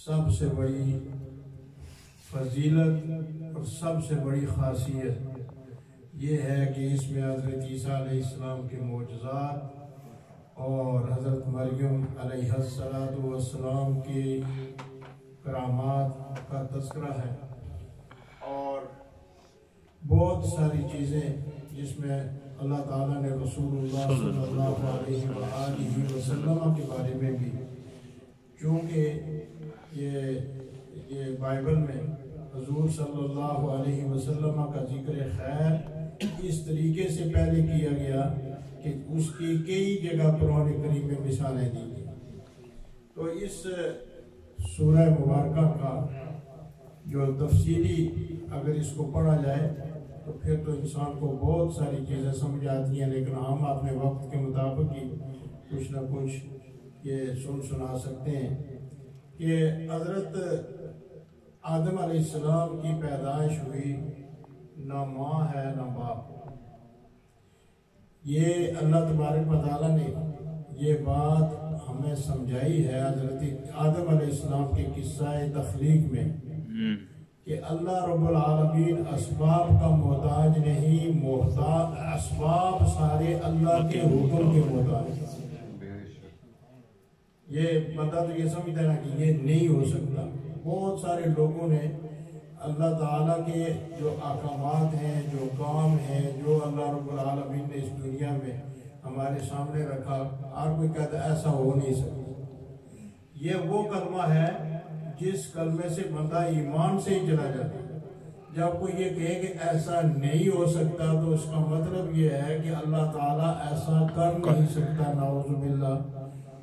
سب سے بڑی فضیلت اور سب سے بڑی خاصیت یہ ہے کہ اس میں حضرت عیسیٰ علیہ السلام کے معجزات اور حضرت مریم علیہ السلام کی کرامات کا تذکرہ ہے، اور بہت ساری چیزیں جس میں اللہ تعالیٰ نے رسول اللہ صلی اللہ علیہ وآلہ وسلم کے بارے میں بھی، چونکہ یہ بائبل میں حضور صلی اللہ علیہ وسلم کا ذکر خیر اس طریقے سے پہلے کیا گیا کہ اس کی کئی جگہ قرآن کریم میں مثالیں دی گئی. تو اس سورہ مبارکہ کا جو تفصیلی اگر اس کو پڑھا جائے تو پھر تو انسان کو بہت ساری چیزیں سمجھ آتی ہیں، لیکن ہم اپنے وقت کے مطابق ہی کچھ نہ کچھ یہ سنا سکتے ہیں کہ حضرت آدم علیہ السلام کی پیدائش ہوئی، نہ ماں ہے نہ باپ. یہ اللہ تبارک و تعالیٰ نے یہ بات ہمیں سمجھائی ہے حضرت آدم علیہ السلام کے قصہ تخلیق میں کہ اللہ رب العالمین اسباب کا محتاج نہیں، محتاج اسباب سارے اللہ کے حکم کے محتاج. یہ بندہ تو یہ سمجھتا ہے نا کہ یہ نہیں ہو سکتا. بہت سارے لوگوں نے اللہ تعالیٰ کے جو احکامات ہیں، جو کام ہیں، جو اللہ رب العالمین نے اس دنیا میں ہمارے سامنے رکھا، ہر کوئی کہتا ہے ایسا ہو نہیں سکتا. یہ وہ کلمہ ہے جس کلمے سے بندہ ایمان سے ہی چلا جاتا ہے. جب کوئی یہ کہے کہ ایسا نہیں ہو سکتا تو اس کا مطلب یہ ہے کہ اللہ تعالیٰ ایسا کر نہیں سکتا، نعوذ باللہ،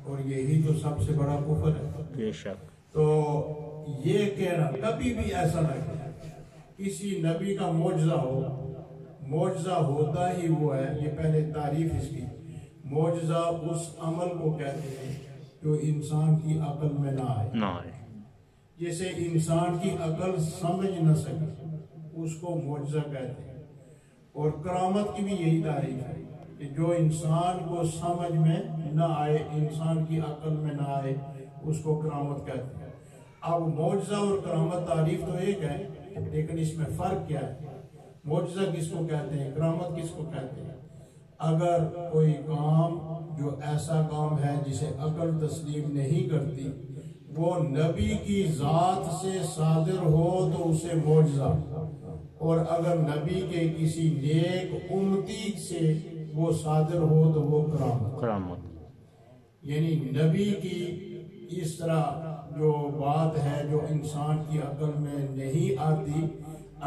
اور یہی تو سب سے بڑا کفر ہے. بے شک. تو یہ کہنا کبھی بھی ایسا نہ کہ کسی نبی کا معجزہ ہو. معجزہ ہوتا ہی وہ ہے، یہ پہلے تعریف اس کی، معجزہ اس عمل کو کہتے ہیں جو انسان کی عقل میں نہ آئے. جسے انسان کی عقل سمجھ نہ سکے اس کو معجزہ کہتے ہیں. اور کرامت کی بھی یہی تعریف ہے کہ جو انسان کو سمجھ میں نہ آئے، انسان کی عقل میں نہ آئے، اس کو کرامت کہتے ہیں. اب معجزہ اور کرامت تعریف تو ایک ہے، لیکن اس میں فرق کیا ہے؟ معجزہ کس کو کہتے ہیں، کرامت کس کو کہتے ہیں؟ اگر کوئی کام جو ایسا کام ہے جسے عقل تسلیم نہیں کرتی، وہ نبی کی ذات سے صادر ہو تو اسے معجزہ، اور اگر نبی کے کسی نیک امتی سے وہ صادر ہو تو وہ کرامت. یعنی نبی کی اس طرح جو بات ہے جو انسان کی عقل میں نہیں آتی،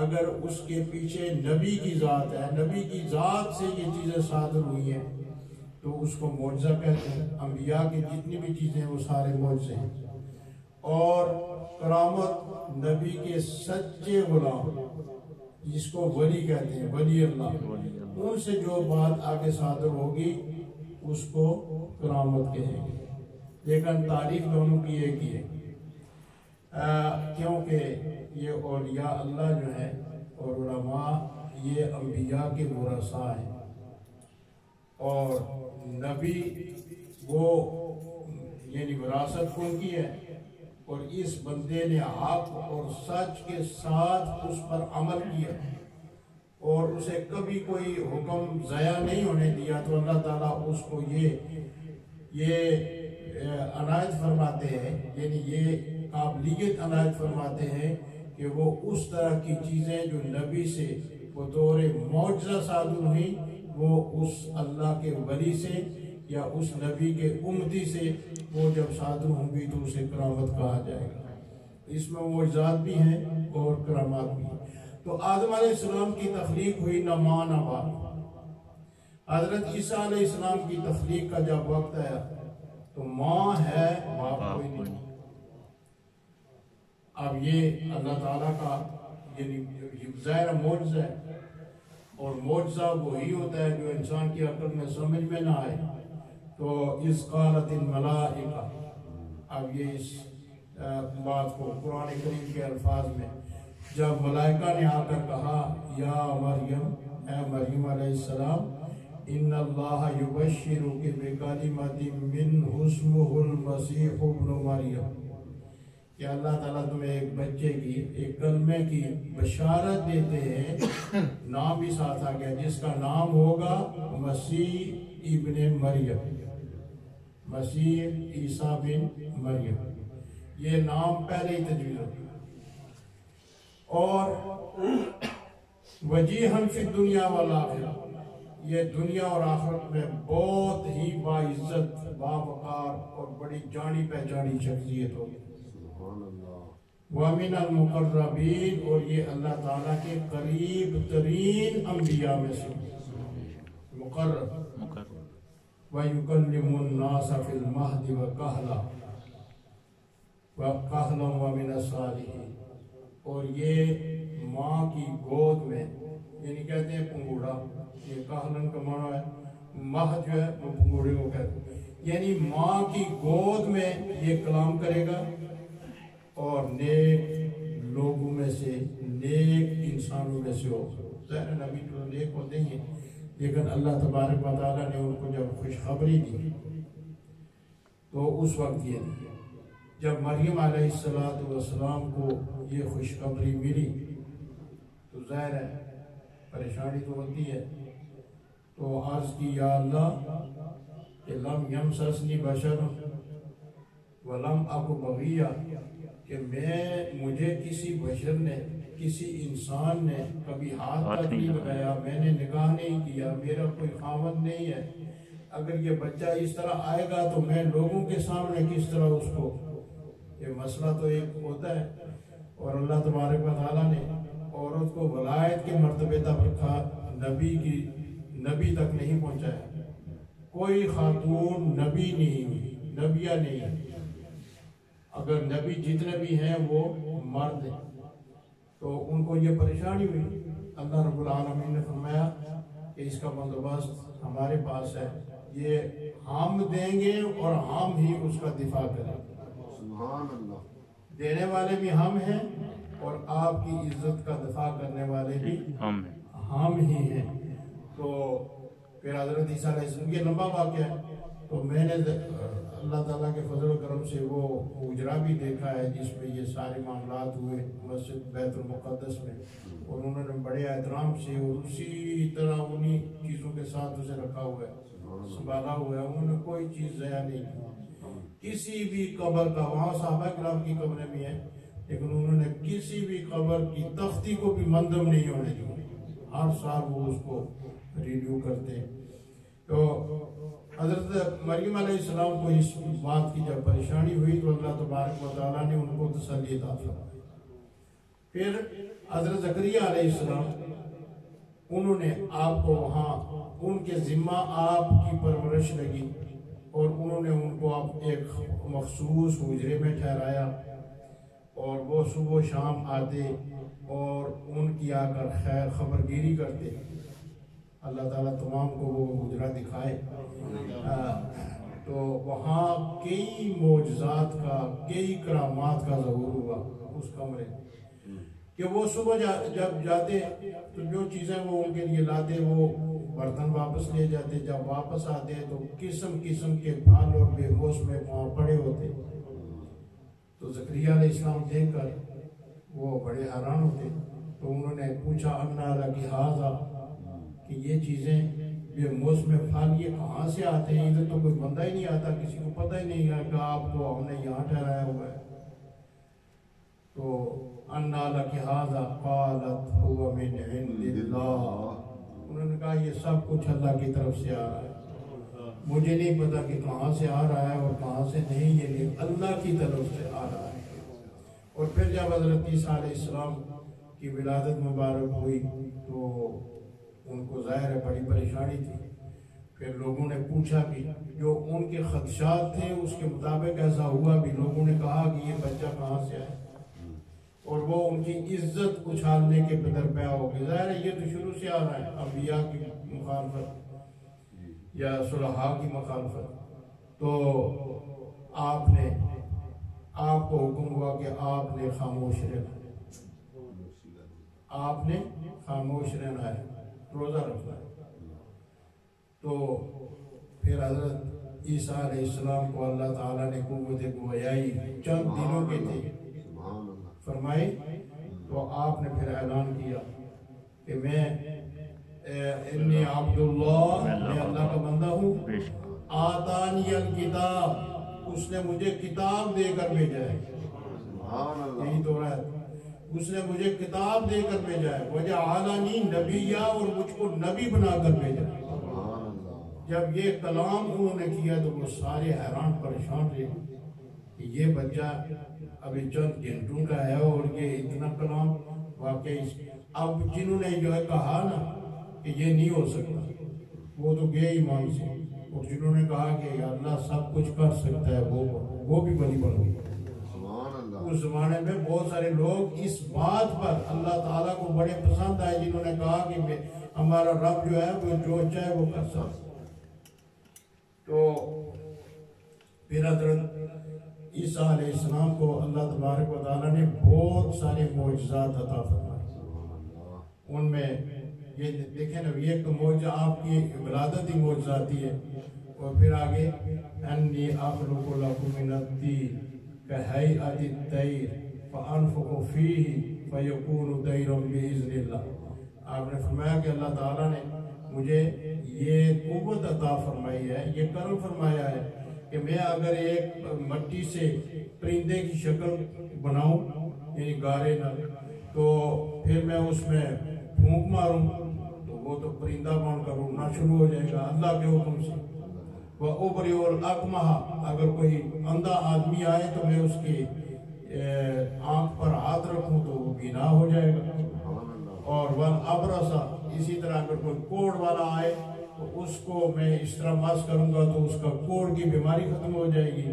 اگر اس کے پیچھے نبی کی ذات ہے، نبی کی ذات سے یہ چیزیں صادر ہوئی ہیں تو اس کو معجزہ کہتے ہیں. انبیاء کی جتنی بھی چیزیں وہ سارے معجزے ہیں. اور کرامت نبی کے سچے غلام جس کو ولی کہتے ہیں، ولی اللہ، ان سے جو بات آگے صادر ہوگی اس کو کرامت کہیں گے. لیکن تعریف دونوں کی ایک ہی ہے، کیونکہ یہ اولیاء اللہ جو ہے اور علماء یہ انبیاء کے ورثاء ہیں، اور نبی وہ یعنی وراثت ان کی ہے، اور اس بندے نے حق اور سچ کے ساتھ اس پر عمل کیا اور اسے کبھی کوئی حکم ضائع نہیں ہونے دیا، تو اللہ تعالیٰ اس کو یہ عنایت فرماتے ہیں، یعنی یہ قابلیت عنایت فرماتے ہیں کہ وہ اس طرح کی چیزیں جو نبی سے بطور معجزہ صادر ہوئی، وہ اس اللہ کے ولی سے یا اس نبی کے امتی سے وہ جب صادر ہوں گی تو اسے کرامت کہا جائے گا. اس میں معجزات بھی ہیں اور کرامات بھی ہیں. تو آدم علیہ السلام کی تخلیق ہوئی نہ ماں نہ باپ. حضرت عیسیٰ علیہ السلام کی تخلیق کا جب وقت آیا تو ماں ہے، باپ کوئی نہیں. اب یہ اللہ تعالیٰ کا یعنی ظاہر معجزہ ہے، اور معجزہ وہی ہوتا ہے جو انسان کی عقل میں سمجھ میں نہ آئے. تو اس قالت الملائکہ، اب یہ اس بات کو قرآن کریم کے الفاظ میں جب ملائکہ نے آ کر کہا یا مریم، اے مریم علیہ السلام، ان اللہ یبشرک بکلمۃ منہ اسمہ المسیح ابن مریم، کہ اللہ تعالیٰ تمہیں ایک بچے کی ایک کلمے کی بشارت دیتے ہیں، نام بھی ساتھ آ گیا، جس کا نام ہوگا مسیح ابن مریم، مسیح عیسیٰ بن مریم۔ یہ نام پہلے ہی تجویز ہوگا۔ اور وجیہاً فی الدنیا والآخرہ، یہ دنیا اور آخرت میں بہت ہی باعزت، باوقار اور بڑی جانی پہچانی شخصیت ہوگی۔ وَمِنَ الْمُقَرَّبِينَ، اور یہ اللہ تعالیٰ کے قریب ترین انبیاء میں سے مقرب۔ وَيُكَلِّمُ النَّاسَ فِي الْمَهْدِ وَكَهْلًا وَمِنَ الصَّالِحِينَ، اور یہ ماں کی گود میں، یعنی کہتے ہیں پنگوڑا، یہ کہلن کا معنی ہے مہد جو ہے وہ پنگوڑے کو کہتے ہیں، یعنی ماں کی گود میں یہ کلام کرے گا، اور نیک لوگوں میں سے، نیک انسانوں میں سے ہو۔ ظاہر نبی تو نیک ہوتے ہی ہیں، لیکن اللہ تبارک و تعالیٰ نے ان کو جب خوشخبری دی تو اس وقت یہ دی، جب مریم علیہ السلام کو یہ خوشخبری ملی تو ظاہر ہے پریشانی تو ہوتی ہے، تو عرض کی یا اللہ کہ لم یمسسنی بشر ولم اک بغیہ، کہ مجھے کسی بشر نے، کسی انسان نے کبھی ہاتھ تک نہیں لگایا، میں نے نکاح نہیں کیا، میرا کوئی خاوند نہیں ہے، اگر یہ بچہ اس طرح آئے گا تو میں لوگوں کے سامنے کس طرح اس کو، یہ مسئلہ تو ایک ہوتا ہے۔ اور اللہ تبارک و تعالیٰ نے عورت کو ولایت کے مرتبے تک رکھا، نبی تک نہیں پہنچایا، کوئی خاتون نبی نہیں ہوئی، نبیہ نہیں ہے، اگر نبی جتنے بھی ہیں وہ مرد ہیں، تو ان کو یہ پریشانی ہوئی۔ اللہ رب العالمین نے فرمایا کہ اس کا بندوبست ہمارے پاس ہے، یہ ہم دیں گے اور ہم ہی اس کا دفاع کریں گے۔ سبحان اللہ، دینے والے بھی ہم ہیں اور آپ کی عزت کا دفاع کرنے والے بھی ہم ہی ہیں۔ تو پھر حضرت عیسیٰ علیہ السلام، یہ لمبا واقعہ ہے، تو میں نے اللہ تعالیٰ کے فضل و کرم سے وہ اجرا بھی دیکھا ہے جس میں یہ سارے معاملات ہوئے مسجد بیت المقدس میں، اور انہوں نے بڑے احترام سے اور اسی طرح انہی چیزوں کے ساتھ اسے رکھا ہوا ہے، سنبھالا ہوا ہے، انہوں نے کوئی چیز ضائع نہیں کی۔ کسی بھی قبر کا، وہاں صحابہ کرام کی قبریں بھی ہیں، لیکن انہوں نے کسی بھی قبر کی تختی کو بھی مندم نہیں ہونے دی، ہر سال وہ اس کو ریڈیو کرتے ہیں۔ تو حضرت مریم علیہ السلام کو اس بات کی جب پریشانی ہوئی تو اللہ تبارک و تعالیٰ نے ان کو تسلی عطا فرمائی۔ پھر حضرت زکریا علیہ السلام، انہوں نے آپ کو وہاں ان کے ذمہ آپ کی پرورش لگی، اور انہوں نے ان کو آپ ایک مخصوص حجرے میں ٹھہرایا، اور وہ صبح و شام آتے اور ان کی آ کر خیر خبرگیری کرتے۔ اللہ تعالیٰ تمام کو وہ حجرہ دکھائے۔ تو وہاں کئی معجزات کا، کئی کرامات کا ظہور ہوا اس کمرے، کہ وہ صبح جب جاتے تو جو چیزیں وہ ان کے لیے لاتے وہ برتن واپس لے جاتے، جب واپس آتے تو قسم قسم کے پھل اور بے ہوش میں وہاں پڑے ہوتے۔ تو زکریا علیہ السلام دیکھ کر وہ بڑے حیران ہوتے، تو انہوں نے پوچھا انا لک ھذا، کہ یہ چیزیں بے موسم پھل یہ کہاں سے آتے ہیں؟ ادھر تو کوئی بندہ ہی نہیں آتا، کسی کو پتہ ہی نہیں ہے کہ آپ کو ہم نے یہاں ٹھہرایا ہوا ہے۔ تو انا لک ھذا قالت هو من عند اللہ، انہوں نے کہا یہ سب کچھ اللہ کی طرف سے آ رہا ہے، مجھے نہیں پتا کہ کہاں سے آ رہا ہے اور کہاں سے نہیں، یہ لیکن اللہ کی طرف سے آ رہا ہے۔ اور پھر جب حضرت عیسیٰ علیہ السلام کی ولادت مبارک ہوئی تو ان کو ظاہر ہے بڑی پریشانی تھی۔ پھر لوگوں نے پوچھا کہ جو ان کے خدشات تھے اس کے مطابق ایسا ہوا بھی، لوگوں نے کہا کہ یہ بچہ کہاں سے آئے، اور وہ ان کی عزت اچھالنے کے درپیا ہو گئی۔ ظاہر ہے یہ تو شروع سے آ رہا ہے، انبیاء کی مخالفت یا صلحاء کی مخالفت۔ تو آپ کو حکم ہوا کہ آپ نے خاموش رہنا ہے، آپ نے خاموش رہنا ہے، روزہ رکھنا ہے۔ تو پھر حضرت عیسیٰ علیہ السلام کو اللہ تعالیٰ نے قوت گویائی، چند دنوں کے تھے فرمائی تو آپ نے پھر اعلان کیا کہ میں انی عبداللہ، میں اللہ کا بندہ ہوں، آتانی الکتاب، اس نے مجھے کتاب دے کر بھیجا ہے، یہی تو ہے، اس نے مجھے کتاب دے کر بھیجا ہے، وجعلنی نبیّا، اور مجھ کو نبی بنا کر بھیجا ہے۔ جب یہ کلام انہوں نے کیا تو وہ سارے حیران پریشان رہے کہ یہ بچہ ابھی چند گھنٹوں کا ہے اور یہ اتنا کلام واقعی۔ اب جنہوں نے جو ہے کہا نا کہ یہ نہیں ہو سکتا، وہ تو گئے ایمان سے، اور جنہوں نے کہا کہ اللہ سب کچھ کر سکتا ہے وہ بھی بلی بن گئی۔ اس زمانے میں بہت سارے لوگ اس بات پر اللہ تعالیٰ کو بڑے پسند آئے جنہوں نے کہا کہ ہمارا رب جو ہے وہ جو چاہے وہ کر سکتا ہے۔ تو پھر حضرت عیسیٰ علیہ السلام کو اللہ تبارک و تعالیٰ نے بہت سارے معجزات عطا فرمائے۔ ان میں یہ دیکھیں نا، یہ ایک معجزہ آپ کی ولادت ہی معجزاتی ہے، اور پھر آگے انی اخلق لکم من الطین کہیئۃ الطیر فانفخ فیہ فیکون طیرا باذن اللہ۔ آپ نے فرمایا کہ اللہ تعالیٰ نے مجھے یہ قوت عطا فرمائی ہے، یہ کرم فرمایا ہے کہ میں اگر ایک مٹی سے پرندے کی شکل بناؤں، یعنی گارے نہ، تو پھر میں اس میں پھونک ماروں تو وہ تو پرندہ بن کر اڑنا شروع ہو جائے گا اللہ کے حکم سے۔ وَأُبْرِئُ الْأَكْمَحَ، اگر کوئی اندھا آدمی آئے تو میں اس کی آنکھ پر ہاتھ رکھوں تو وہ بینا ہو جائے گا۔ اور وَالْأَبْرَصَ، اسی طرح اگر کوئی کوڑ والا آئے تو اس کو میں اس طرح مس کروں گا تو اس کا کوڑ کی بیماری ختم ہو جائے گی۔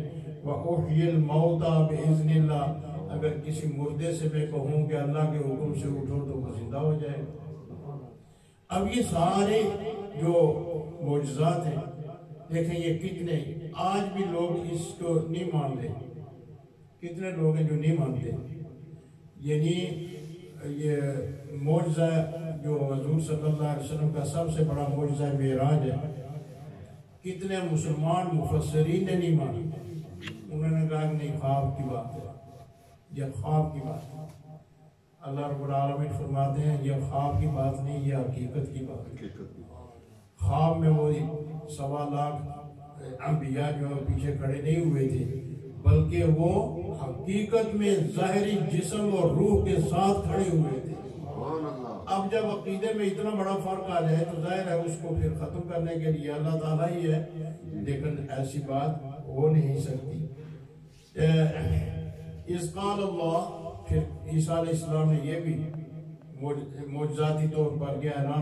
وَأُحْيِي الْمَوْتَى بِإِذْنِ اللَّهِ، اگر کسی مردے سے میں کہوں کہ اللہ کے حکم سے اٹھو تو وہ زندہ ہو جائے گا۔ اب یہ سارے جو معجزات ہیں، دیکھیں یہ کتنے، آج بھی لوگ اس کو نہیں مانتے، کتنے لوگ ہیں جو نہیں مانتے۔ یعنی یہ معجزہ جو حضور صلی اللہ علیہ وسلم کا سب سے بڑا معجزہ معراج ہے، کتنے مسلمان مفسرین نے نہیں مانی، انہوں نے کہا کہ نہیں، خواب کی بات ہے، یہ خواب کی بات ہے۔ اللہ رب العالمین فرماتے ہیں یہ خواب کی بات نہیں، یہ حقیقت کی بات ہے۔ خواب میں وہ 1.25 لاکھ انبیاء جو پیچھے کھڑے نہیں ہوئے تھے، بلکہ وہ حقیقت میں ظاہری جسم اور روح کے ساتھ کھڑے ہوئے تھے۔ اب جب عقیدے میں اتنا بڑا فرق آ جائے تو ظاہر ہے اس کو پھر ختم کرنے کے لیے اللہ تعالیٰ ہی ہے، لیکن ایسی بات ہو نہیں سکتی۔ اذ قال اللہ، پھر عیسیٰ علیہ السلام نے یہ بھی معجزاتی طور پر یہ اعلان